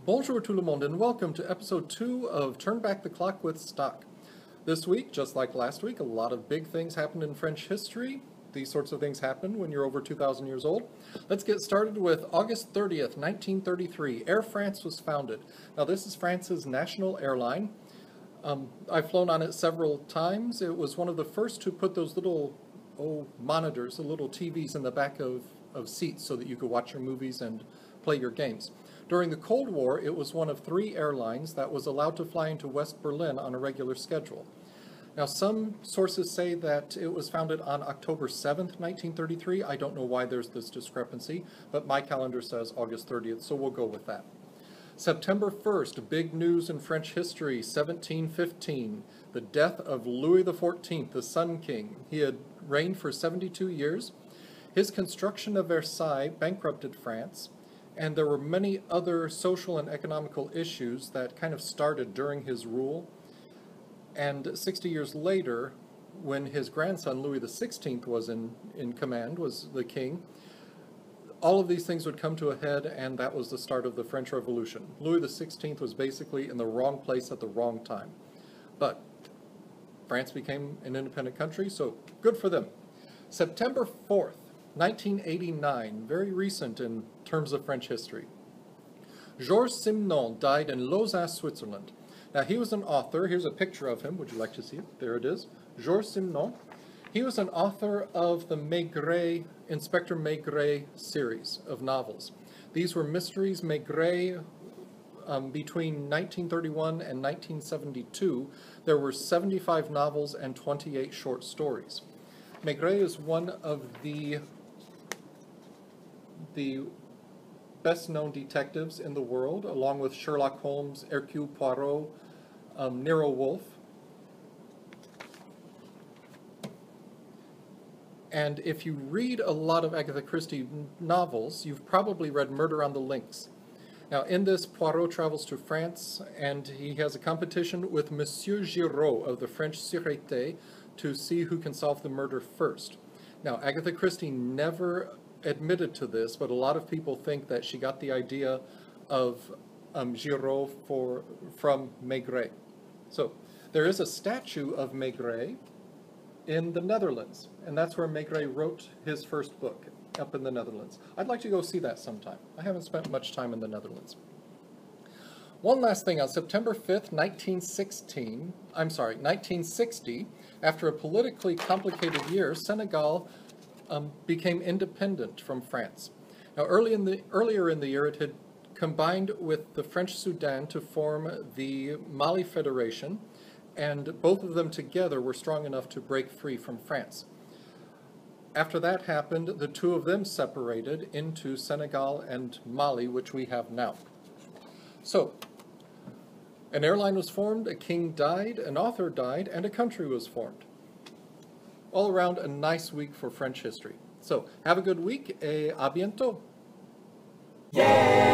Bonjour tout le monde and welcome to episode 2 of Turn Back the Clock with Stock. This week, just like last week, a lot of big things happened in French history. These sorts of things happen when you're over 2,000 years old. Let's get started with August 30th, 1933. Air France was founded. Now this is France's national airline. I've flown on it several times. It was one of the first to put those little monitors, the little TVs in the back of seats so that you could watch your movies and play your games. During the Cold War, it was one of 3 airlines that was allowed to fly into West Berlin on a regular schedule. Now, some sources say that it was founded on October 7th, 1933. I don't know why there's this discrepancy, but my calendar says August 30th, so we'll go with that. September 1st, big news in French history, 1715, the death of Louis XIV, the Sun King. He had reigned for 72 years. His construction of Versailles bankrupted France, and there were many other social and economical issues that kind of started during his rule. And 60 years later, when his grandson, Louis XVI, was in command, was the king, all of these things would come to a head, and that was the start of the French Revolution. Louis XVI was basically in the wrong place at the wrong time. But France became an independent country, so good for them. September 4th, 1989, very recent in terms of French history. Georges Simenon died in Lausanne, Switzerland. Now, he was an author. Here's a picture of him. Would you like to see it? There it is. Georges Simenon. He was an author of the Maigret, Inspector Maigret series of novels. These were mysteries. Maigret, between 1931 and 1972, there were 75 novels and 28 short stories. Maigret is one of the best-known detectives in the world, along with Sherlock Holmes, Hercule Poirot, Nero Wolfe. And if you read a lot of Agatha Christie novels, you've probably read Murder on the Links. Now, in this, Poirot travels to France, and he has a competition with Monsieur Giraud of the French Sûreté to see who can solve the murder first. Now, Agatha Christie never admitted to this, but a lot of people think that she got the idea of Giraud from Maigret. So, there is a statue of Maigret in the Netherlands, and that's where Maigret wrote his first book, up in the Netherlands. I'd like to go see that sometime. I haven't spent much time in the Netherlands. One last thing, on September 5th, 1960, after a politically complicated year, Senegal became independent from France. Now, earlier in the year, it had combined with the French Sudan to form the Mali Federation, and both of them together were strong enough to break free from France. After that happened, the two of them separated into Senegal and Mali, which we have now. So, an airline was formed, a king died, an author died, and a country was formed. All around, a nice week for French history. So, have a good week, et à bientôt! Yeah!